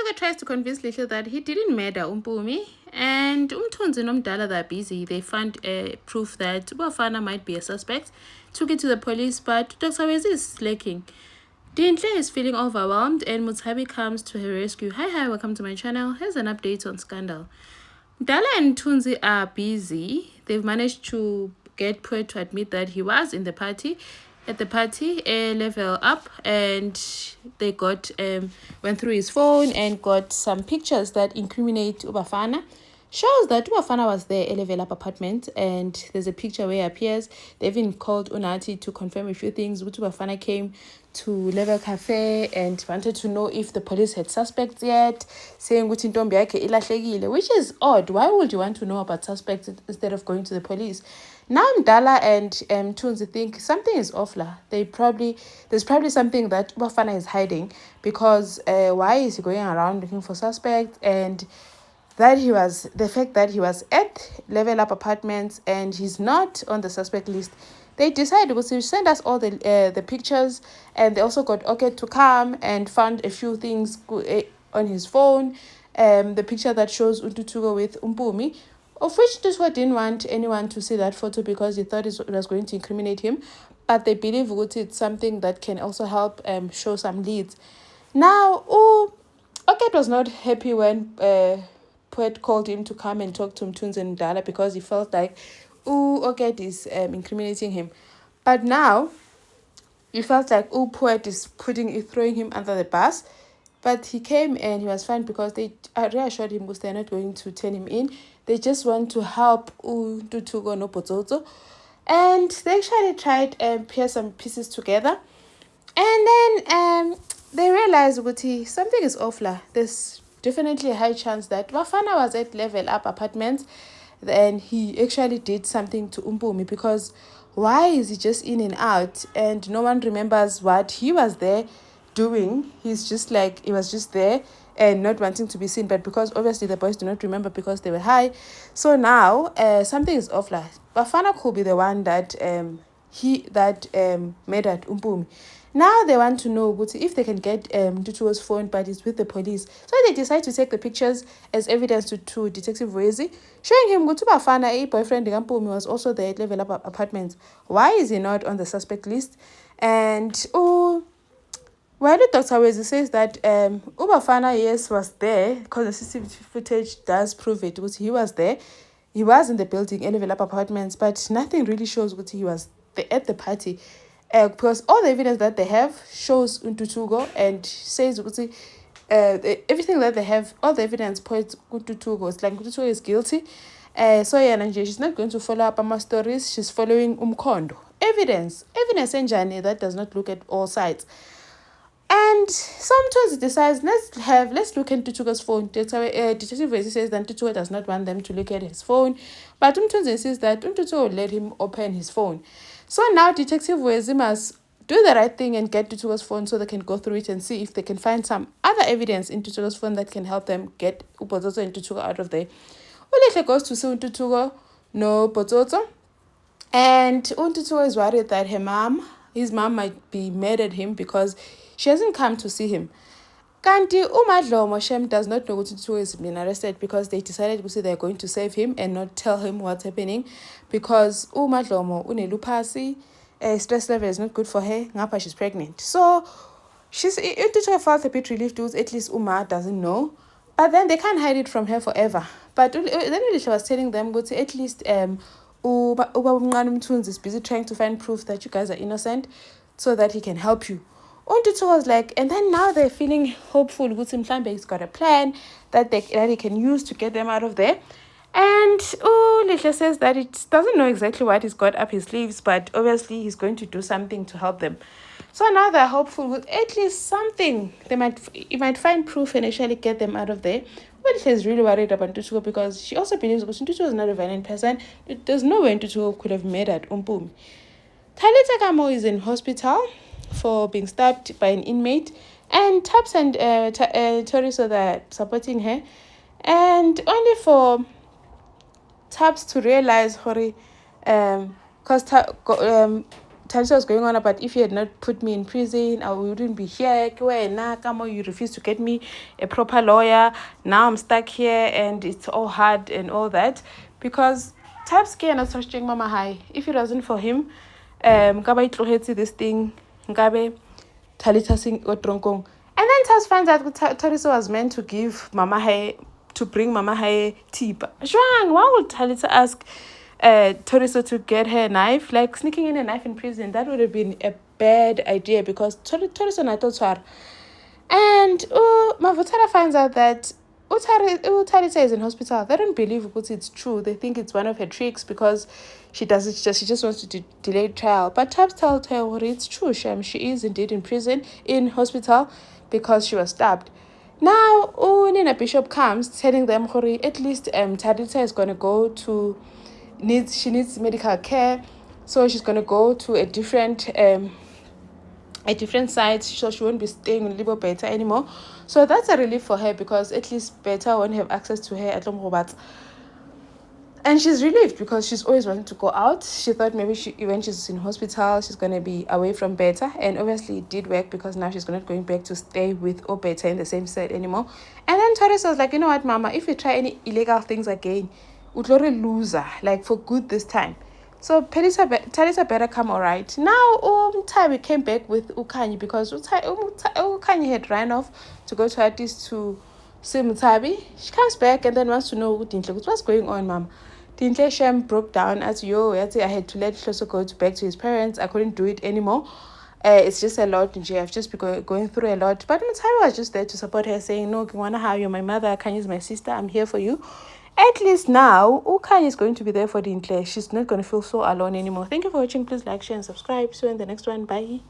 Ntuthuko tries to convince Lihlo that he didn't murder Mpumi, and Umthunzi nomdala, they're busy. They find proof that Bafana might be a suspect, took it to the police, but Dr. Wezi is slacking. Dintle is feeling overwhelmed, and Mutsabi comes to her rescue. Hi, welcome to my channel. Here's an update on Scandal. Dala and Tunzi are busy. They've managed to get Poet to admit that he was in the party. At the party, a level up, and they got went through his phone and got some pictures that incriminate Bafana. Shows that Bafana was there, a level up apartment, and there's a picture where he appears. They even called Unati to confirm a few things. Bafana came to Level Cafe and wanted to know if the police had suspects yet, saying which is odd. Why would you want to know about suspects instead of going to the police? Now Ndala and Tunzi think something is off. There's probably something that Bafana is hiding, because why is he going around looking for suspects? And the fact that he was at Level Up Apartments and he's not on the suspect list. They decided to send us all the pictures, and they also got Oket to come and found a few things on his phone. The picture that shows Ntuthuko with Mpumi, of which Ntuthuko didn't want anyone to see that photo because he thought it was going to incriminate him. But they believe it's something that can also help show some leads. Now, Oket was not happy when Poet called him to come and talk to Mtunzi and Dala, because he felt like Oket is incriminating him. But now he felt like Poet is throwing him under the bus. But he came and he was fine, because they reassured him because they're not going to turn him in. They just want to help Ntuthuko no Botsotso. And they actually tried and pair some pieces together. And then they realized something is off. There's definitely a high chance that Bafana was at Level Up Apartments and he actually did something to Mpumi, because why is he just in and out and no one remembers what he was there doing? He's just like, he was just there and not wanting to be seen, but because obviously the boys do not remember because they were high. So now something is off. Bafana could be the one that murdered Mpumi. Now they want to know if they can get Ntuthuko's phone, but it's with the police. So they decide to take the pictures as evidence to Detective Wezi, showing him Bafana, a boyfriend of Mpumi, was also there at Level Up Apartments. Why is he not on the suspect list? And while Dr. Wezi says that Bafana, yes, was there, because the CCTV footage does prove it, he was there. He was in the building, Level Up Apartments, but nothing really shows he was at the party. Because all the evidence that they have shows Ntuthuko and says everything that they have, all the evidence points Ntuthuko. It's like Ntuthuko is guilty. She's not going to follow up on my stories. She's following Umkhondo. Evidence enjani that does not look at all sides. And sometimes it decides, let's look at Ntuthuko's phone. Detective Wezi says that Ntuthuko does not want them to look at his phone, but Umthunzi insists that Ntuthuko will let him open his phone. So now Detective Wezi must do the right thing and get Ntuthuko's phone so they can go through it and see if they can find some other evidence in Ntuthuko's phone that can help them get Botsotso and Ntuthuko out of there. Ulihle goes to see Ntuthuko no Botsotso, and Ntuthuko is worried that his mom might be mad at him because she hasn't come to see him. Kanti uMadlomo Shem does not know Ntuthuko has been arrested, because they decided they're going to save him and not tell him what's happening, because uMadlomo unelupasi, stress level is not good for her. Ngapha she's pregnant. So Ntuthuko felt a bit relieved because at least Uma doesn't know. But then they can't hide it from her forever. But then she was telling them at least Mthunzi is busy trying to find proof that you guys are innocent so that he can help you. Ntuthuko was like, and then now they're feeling hopeful. He's got a plan that he can use to get them out of there. And Lihle says that it doesn't know exactly what he's got up his sleeves, but obviously he's going to do something to help them. So now they're hopeful with at least something. He might find proof and actually get them out of there. But Lihle is really worried about Ntuthuko, because she also believes that Ntuthuko is not a violent person. There's no way Ntuthuko could have made at Mpumi. Talitha is in hospital for being stabbed by an inmate, and Taps and Toriso are supporting her, and only for Taps to realize because Talitha was going on about, if you had not put me in prison, I wouldn't be here. You refused to get me a proper lawyer. Now I'm stuck here and it's all hard and all that. Because Tabsky and Asashing Mama High, if it wasn't for him, this thing, Talitha sing Otronkong. And then Tabs finds out Talitha was meant to give Mama Hai, to bring Mama Hai tea. Joang, why would Talitha ask Toriso to get her a knife? Like sneaking in a knife in prison, that would have been a bad idea, because Toriso Natotwar. And Mavutara finds out that Talitha is in hospital. They don't believe it's true. They think it's one of her tricks, because she just wants to delay trial. But Tabs tells her, well, it's true, Shem. She is indeed in prison, in hospital, because she was stabbed. Now, Nina Bishop comes telling them, at least Talitha is going to go to, she needs medical care, so she's going to go to a different site, so she won't be staying in Libo Beta anymore. So that's a relief for her, because at least Beta won't have access to her at Lomrobat. And she's relieved, because she's always wanted to go out. She thought maybe when she's in hospital, she's going to be away from Beta. And obviously it did work, because now she's not going back to stay with Beta in the same site anymore. And then Taurus was like, you know what, Mama, if you try any illegal things again, you're a loser, like for good this time. So Talitha better come all right. Now Tabi came back with Ukanyi, because Ukanyi had ran off to go to artist to see Mutabi. She comes back and then wants to know what's going on, Mom. Dintle Shem broke down as I had to let Shloso go back to his parents. I couldn't do it anymore. It's just a lot, and I've just been going through a lot. But Mutabi was just there to support her, saying, no, you're my mother, Kanyi is my sister, I'm here for you. At least now, Ukanya is going to be there for Dintle. She's not going to feel so alone anymore. Thank you for watching. Please like, share, and subscribe. See you in the next one. Bye.